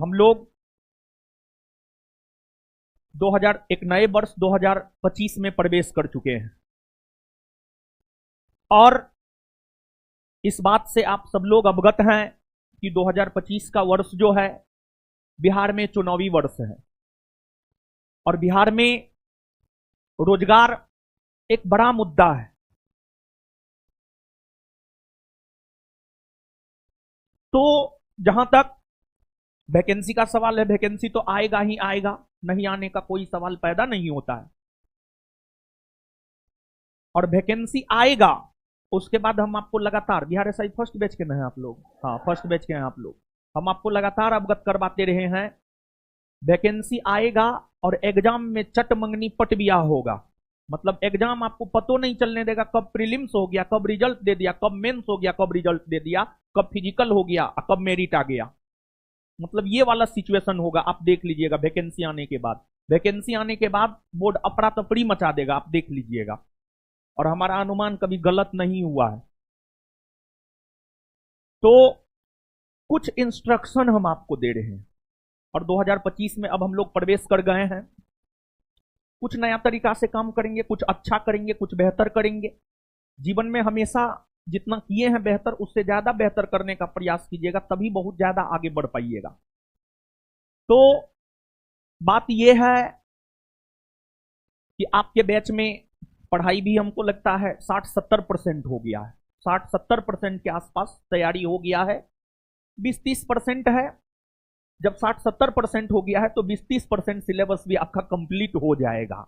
हम लोग एक नए वर्ष 2025 में प्रवेश कर चुके हैं और इस बात से आप सब लोग अवगत हैं कि 2025 का वर्ष जो है बिहार में चुनावी वर्ष है और बिहार में रोजगार एक बड़ा मुद्दा है। तो जहां तक वैकेंसी का सवाल है, वैकेंसी तो आएगा ही आएगा, नहीं आने का कोई सवाल पैदा नहीं होता है। और वैकेंसी आएगा उसके बाद हम आपको लगातार, बिहार एसआई फर्स्ट बैच के हैं आप लोग, हाँ फर्स्ट बैच के हैं आप लोग, हम आपको लगातार अवगत करवाते रहे हैं। वैकेंसी आएगा और एग्जाम में चट मंगनी पट बिया होगा, मतलब एग्जाम आपको पतो नहीं चलने देगा कब प्रीलिम्स हो गया, कब रिजल्ट दे दिया, कब मेंस हो गया, कब रिजल्ट दे दिया, कब फिजिकल हो गया, कब मेरिट आ गया। मतलब ये वाला सिचुएशन होगा, आप देख लीजिएगा। वैकेंसी आने के बाद, वैकेंसी आने के बाद बोर्ड अफरा तफरी मचा देगा, आप देख लीजिएगा। और हमारा अनुमान कभी गलत नहीं हुआ है। तो कुछ इंस्ट्रक्शन हम आपको दे रहे हैं और 2025 में अब हम लोग प्रवेश कर गए हैं। कुछ नया तरीका से काम करेंगे, कुछ अच्छा करेंगे, कुछ बेहतर करेंगे। जीवन में हमेशा जितना किए हैं बेहतर, उससे ज्यादा बेहतर करने का प्रयास कीजिएगा, तभी बहुत ज्यादा आगे बढ़ पाइएगा। तो बात यह है कि आपके बैच में पढ़ाई भी हमको लगता है 60-70% हो गया है, 60-70% के आसपास तैयारी हो गया है। 20-30% है। जब 60-70% हो गया है तो 20-30% सिलेबस भी आपका कंप्लीट हो जाएगा।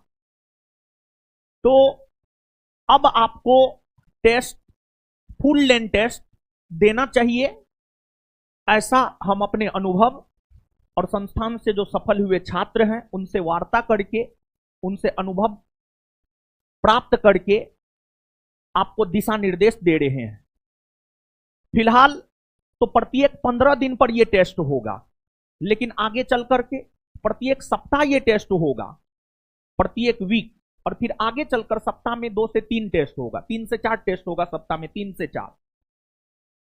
तो अब आपको टेस्ट, फुल लेंथ टेस्ट देना चाहिए, ऐसा हम अपने अनुभव और संस्थान से जो सफल हुए छात्र हैं उनसे वार्ता करके, उनसे अनुभव प्राप्त करके आपको दिशा निर्देश दे रहे हैं। फिलहाल तो प्रत्येक 15 दिन पर यह टेस्ट होगा, लेकिन आगे चल करके प्रत्येक सप्ताह यह टेस्ट होगा, प्रत्येक वीक, और फिर आगे चलकर सप्ताह में 2 से 3 टेस्ट होगा, 3 से 4 टेस्ट होगा सप्ताह में, 3 से 4।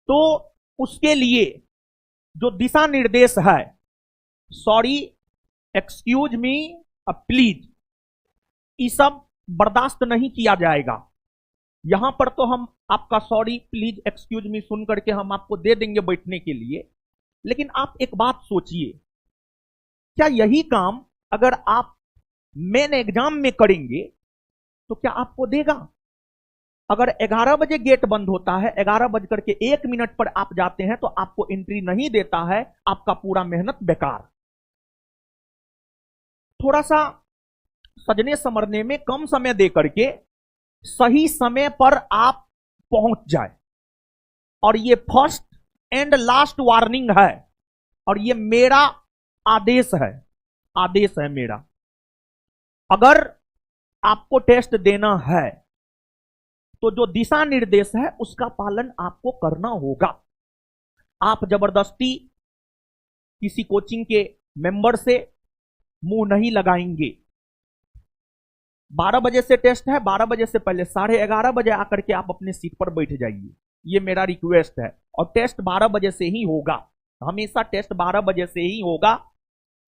तो उसके लिए जो दिशा निर्देश है, सॉरी, एक्सक्यूज मी, प्लीज, ये सब बर्दाश्त नहीं किया जाएगा। यहां पर तो हम आपका सॉरी, प्लीज, एक्सक्यूज मी सुन करके हम आपको दे देंगे बैठने के लिए, लेकिन आप एक बात सोचिए, क्या यही काम अगर आप मेन एग्जाम में करेंगे तो क्या आपको देगा? अगर 11 बजे गेट बंद होता है, 11:01 पर आप जाते हैं तो आपको एंट्री नहीं देता है, आपका पूरा मेहनत बेकार। थोड़ा सा सजने समरने में कम समय दे करके सही समय पर आप पहुंच जाए। और ये फर्स्ट एंड लास्ट वार्निंग है, और ये मेरा आदेश है, आदेश है मेरा। अगर आपको टेस्ट देना है तो जो दिशा निर्देश है उसका पालन आपको करना होगा। आप जबरदस्ती किसी कोचिंग के मेंबर से मुंह नहीं लगाएंगे। 12 बजे से टेस्ट है, 12 बजे से पहले 11:30 बजे आकर के आप अपने सीट पर बैठ जाइए, ये मेरा रिक्वेस्ट है। और टेस्ट 12 बजे से ही होगा, हमेशा टेस्ट 12 बजे से ही होगा,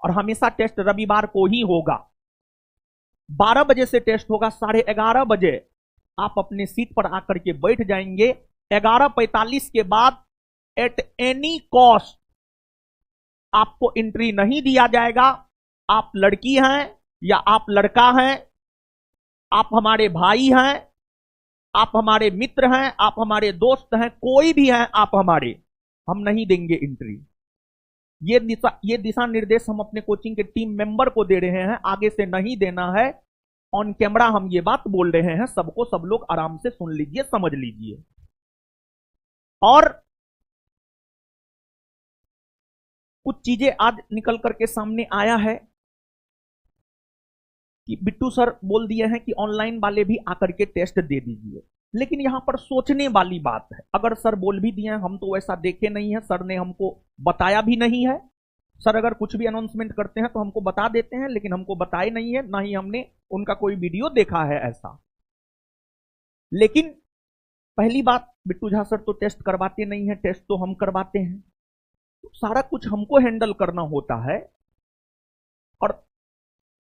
और हमेशा टेस्ट रविवार को ही होगा। 12 बजे से टेस्ट होगा, 11:30 बजे आप अपने सीट पर आकर के बैठ जाएंगे। 11:45 के बाद एट एनी कॉस्ट आपको एंट्री नहीं दिया जाएगा। आप लड़की हैं या आप लड़का हैं, आप हमारे भाई हैं, आप हमारे मित्र हैं, आप हमारे दोस्त हैं, कोई भी हैं आप हमारे, हम नहीं देंगे एंट्री। ये दिशा निर्देश हम अपने कोचिंग के टीम मेंबर को दे रहे हैं, आगे से नहीं देना है। ऑन कैमरा हम ये बात बोल रहे हैं, सबको, सब लोग आराम से सुन लीजिए, समझ लीजिए। और कुछ चीजें आज निकल करके सामने आया है कि बिट्टू सर बोल दिए हैं कि ऑनलाइन वाले भी आकर के टेस्ट दे दीजिए, लेकिन यहां पर सोचने वाली बात है। अगर सर बोल भी दिए हैं, हम तो वैसा देखे नहीं है, सर ने हमको बताया भी नहीं है। सर अगर कुछ भी अनाउंसमेंट करते हैं तो हमको बता देते हैं, लेकिन हमको बताए नहीं है, ना ही हमने उनका कोई वीडियो देखा है ऐसा। लेकिन पहली बात, बिट्टू झा सर तो टेस्ट करवाते नहीं है, टेस्ट तो हम करवाते हैं। सारा कुछ हमको हैंडल करना होता है। और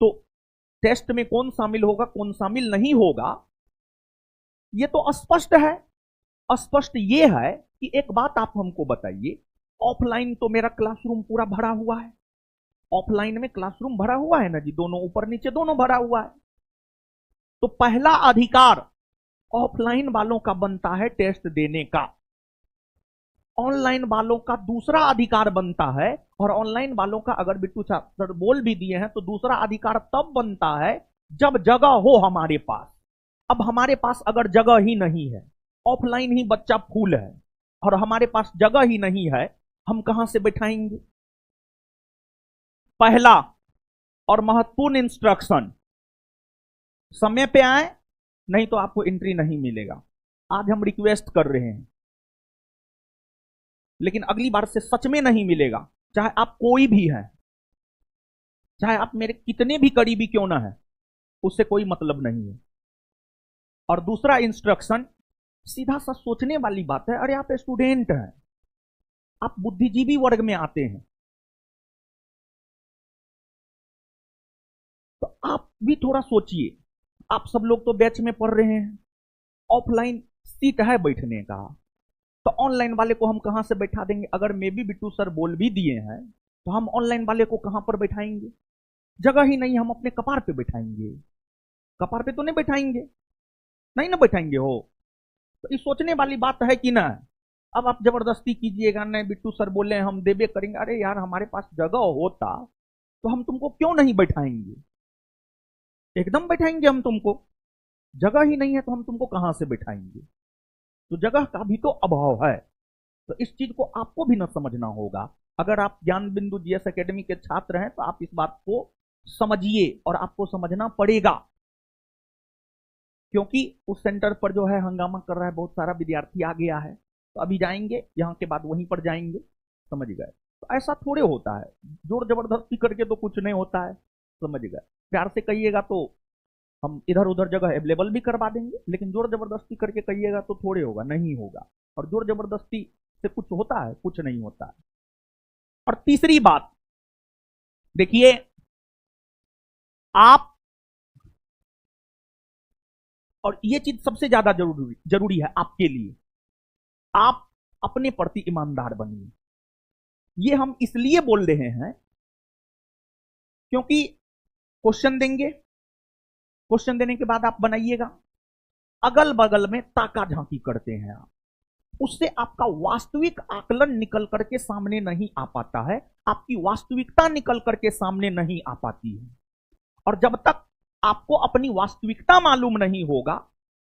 तो टेस्ट में कौन शामिल होगा कौन शामिल नहीं होगा ये तो स्पष्ट है। स्पष्ट ये है कि एक बात आप हमको बताइए, ऑफलाइन तो मेरा क्लासरूम पूरा भरा हुआ है, ऑफलाइन में क्लासरूम भरा हुआ है ना जी, दोनों ऊपर नीचे दोनों भरा हुआ है। तो पहला अधिकार ऑफलाइन वालों का बनता है टेस्ट देने का, ऑनलाइन वालों का दूसरा अधिकार बनता है। और ऑनलाइन वालों का अगर बिट्टू सर बोल भी दिए हैं तो दूसरा अधिकार तब बनता है जब जगह हो हमारे पास। अब हमारे पास अगर जगह ही नहीं है, ऑफलाइन ही बच्चा फूल है और हमारे पास जगह ही नहीं है, हम कहां से बैठाएंगे? पहला और महत्वपूर्ण इंस्ट्रक्शन, समय पे आए नहीं तो आपको एंट्री नहीं मिलेगा। आज हम रिक्वेस्ट कर रहे हैं, लेकिन अगली बार से सच में नहीं मिलेगा, चाहे आप कोई भी हैं, चाहे आप मेरे कितने भी करीबी क्यों ना है, उससे कोई मतलब नहीं है। और दूसरा इंस्ट्रक्शन सीधा सा सोचने वाली बात है, अरे आप स्टूडेंट हैं, आप बुद्धिजीवी वर्ग में आते हैं, तो आप भी थोड़ा सोचिए। आप सब लोग तो बैच में पढ़ रहे हैं, ऑफलाइन सीट है बैठने का, तो ऑनलाइन वाले को हम कहां से बैठा देंगे? अगर मे भी बिट्टू सर बोल भी दिए हैं तो हम ऑनलाइन वाले को कहां पर बैठाएंगे? जगह ही नहीं, हम अपने कपार पे बैठाएंगे? कपार पे तो नहीं बैठाएंगे, नहीं ना बैठाएंगे हो। तो ये सोचने वाली बात है कि ना। अब आप जबरदस्ती कीजिएगा, नहीं बिट्टू सर बोले हम देबे करेंगे, अरे यार हमारे पास जगह होता तो हम तुमको क्यों नहीं बैठाएंगे? एकदम बैठाएंगे हम तुमको। जगह ही नहीं है तो हम तुमको कहां से बैठाएंगे? तो जगह का भी तो अभाव है। तो इस चीज को आपको भी ना समझना होगा। अगर आप ज्ञान बिंदु जीएस एकेडमी के छात्र हैं तो आप इस बात को समझिए और आपको समझना पड़ेगा, क्योंकि उस सेंटर पर जो है हंगामा कर रहा है, बहुत सारा विद्यार्थी आ गया है, तो अभी जाएंगे यहां के बाद वहीं पर जाएंगे, समझ गए? तो ऐसा थोड़े होता है, जोर जबरदस्ती करके तो कुछ नहीं होता है, समझ गए? प्यार से कहिएगा तो हम इधर उधर जगह अवेलेबल भी करवा देंगे, लेकिन जोर जबरदस्ती करके कहिएगा तो थोड़े होगा, नहीं होगा। और जोर जबरदस्ती से कुछ होता है? कुछ नहीं होता है। और तीसरी बात देखिए, आप, और ये चीज सबसे ज्यादा जरूरी है आपके लिए, आप अपने प्रति ईमानदार बनिए। ये हम इसलिए बोल रहे हैं क्योंकि क्वेश्चन देंगे, क्वेश्चन देने के बाद आप बनाइएगा, अगल बगल में ताका झांकी करते हैं आप, उससे आपका वास्तविक आकलन निकल करके सामने नहीं आ पाता है, आपकी वास्तविकता निकल करके सामने नहीं आ पाती है। और जब तक आपको अपनी वास्तविकता मालूम नहीं होगा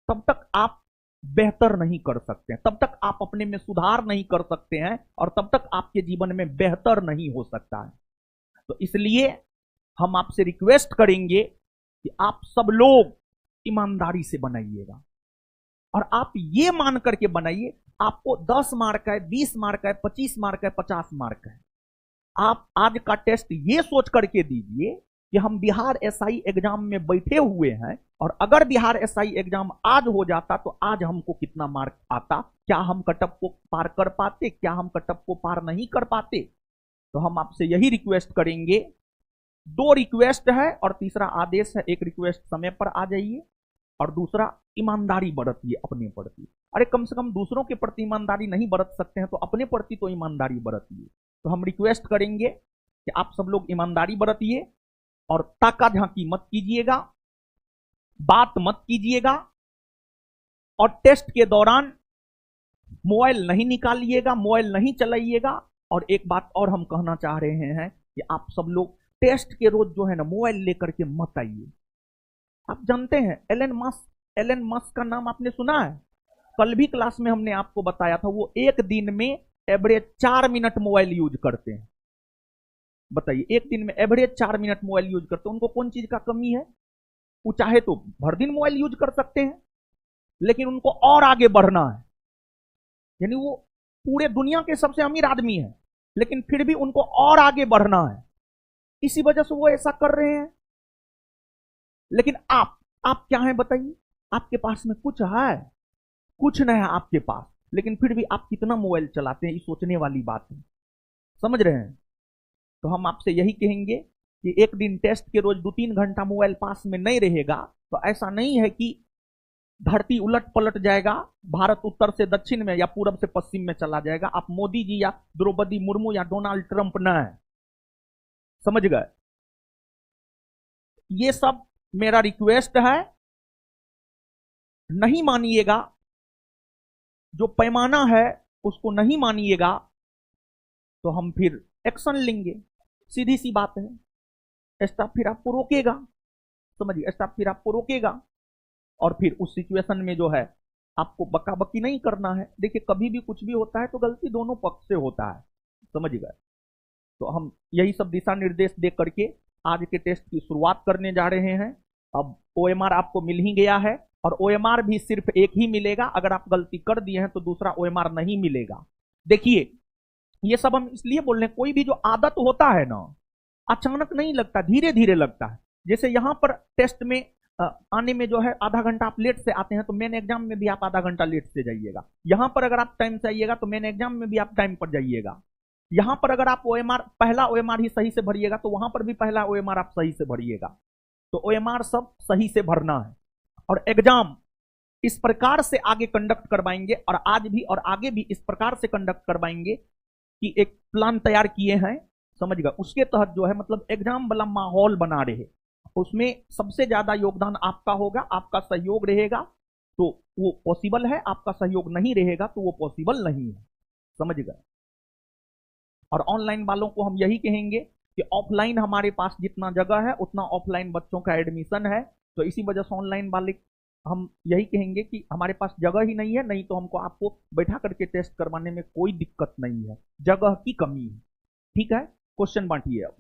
तब तक आप बेहतर नहीं कर सकते हैं, तब तक आप अपने में सुधार नहीं कर सकते हैं, और तब तक आपके जीवन में बेहतर नहीं हो सकता है। तो इसलिए हम आपसे रिक्वेस्ट करेंगे कि आप सब लोग ईमानदारी से बनाइएगा, और आप ये मान करके बनाइए आपको 10 मार्क है, 20 मार्क है, 25 मार्क है, 50 मार्क है। आप आज का टेस्ट ये सोच करके दीजिए कि हम बिहार एसआई एग्जाम में बैठे हुए हैं, और अगर बिहार एसआई एग्जाम आज हो जाता तो आज हमको कितना मार्क आता, क्या हम कटअप को पार कर पाते, क्या हम कटअप को पार नहीं कर पाते? तो हम आपसे यही रिक्वेस्ट करेंगे, 2 रिक्वेस्ट है और तीसरा आदेश है। एक रिक्वेस्ट, समय पर आ जाइए, और दूसरा ईमानदारी बरतिए अपने प्रति। अरे कम से कम दूसरों के प्रति ईमानदारी नहीं बरत सकते हैं तो अपने प्रति तो ईमानदारी बरतिए। तो हम रिक्वेस्ट करेंगे कि आप सब लोग ईमानदारी बरतिए और ताका झांकी मत कीजिएगा, बात मत कीजिएगा, और टेस्ट के दौरान मोबाइल नहीं निकालिएगा, मोबाइल नहीं चलाइएगा। और एक बात और हम कहना चाह रहे हैं कि आप सब लोग टेस्ट के रोज जो है ना मोबाइल लेकर के मत आइए। आप जानते हैं एलन मस्क का नाम आपने सुना है? कल भी क्लास में हमने आपको बताया था, वो एक दिन में एवरेज 4 मिनट मोबाइल यूज करते हैं। बताइए, एक दिन में एवरेज 4 मिनट मोबाइल यूज करते हैं। उनको कौन चीज का कमी है? वो चाहे तो भर दिन मोबाइल यूज कर सकते हैं, लेकिन उनको और आगे बढ़ना है। यानी वो पूरे दुनिया के सबसे अमीर आदमी है, लेकिन फिर भी उनको और आगे बढ़ना है, इसी वजह से वो ऐसा कर रहे हैं। लेकिन आप क्या हैं बताइए? आपके पास में कुछ है? कुछ नहीं है आपके पास, लेकिन फिर भी आप कितना मोबाइल चलाते हैं, ये सोचने वाली बात है। समझ रहे हैं? तो हम आपसे यही कहेंगे कि एक दिन टेस्ट के रोज 2-3 घंटा मोबाइल पास में नहीं रहेगा तो ऐसा नहीं है कि धरती उलट पलट जाएगा, भारत उत्तर से दक्षिण में या पूरब से पश्चिम में चला जाएगा। आप मोदी जी या द्रौपदी मुर्मू या डोनाल्ड ट्रंप न है, समझ गए? ये सब मेरा रिक्वेस्ट है, नहीं मानिएगा, जो पैमाना है उसको नहीं मानिएगा तो हम फिर एक्शन लेंगे। सीधी सी बात है। स्टाफ फिर आपको रोकेगा, समझिए, स्टाफ फिर आपको रोकेगा और फिर उस सिचुएशन में जो है आपको बक्का बक्की नहीं करना है। देखिए, कभी भी कुछ भी होता है तो गलती दोनों पक्ष से होता है, समझ गए? तो हम यही सब दिशा निर्देश दे करके आज के टेस्ट की शुरुआत करने जा रहे हैं। अब ओएमआर आपको मिल ही गया है और ओएमआर भी सिर्फ एक ही मिलेगा। अगर आप गलती कर दिए हैं तो दूसरा ओएमआर नहीं मिलेगा। देखिए, ये सब हम इसलिए बोल रहे हैं, कोई भी जो आदत होता है ना, अचानक नहीं लगता, धीरे धीरे लगता है। जैसे यहां पर टेस्ट में आने में जो है आधा घंटा आप लेट से आते हैं तो मेन एग्जाम में भी आप आधा घंटा लेट से जाइएगा। यहां पर अगर आप टाइम से आइएगा तो मेन एग्जाम में भी आप टाइम पर जाइएगा। यहां पर अगर आप ओएमआर पहला ओएमआर ही सही से भरिएगा तो वहां पर भी पहला ओएमआर आप सही से भरिएगा। तो ओएमआर सब सही से भरना है और एग्जाम इस प्रकार से आगे कंडक्ट करवाएंगे और आज भी और आगे भी इस प्रकार से कंडक्ट करवाएंगे कि एक प्लान तैयार किए हैं, समझ गए? उसके तहत जो है मतलब एग्जाम वाला माहौल बना रहे, उसमें सबसे ज्यादा योगदान आपका होगा, आपका सहयोग रहेगा तो वो पॉसिबल है, आपका सहयोग नहीं रहेगा तो वो पॉसिबल नहीं है, समझ गए? और ऑनलाइन वालों को हम यही कहेंगे कि ऑफलाइन हमारे पास जितना जगह है उतना ऑफलाइन बच्चों का एडमिशन है। तो इसी वजह से ऑनलाइन वाले हम यही कहेंगे कि हमारे पास जगह ही नहीं है, नहीं तो हमको आपको बैठा करके टेस्ट करवाने में कोई दिक्कत नहीं है, जगह की कमी है। ठीक है, क्वेश्चन बांटिए अब।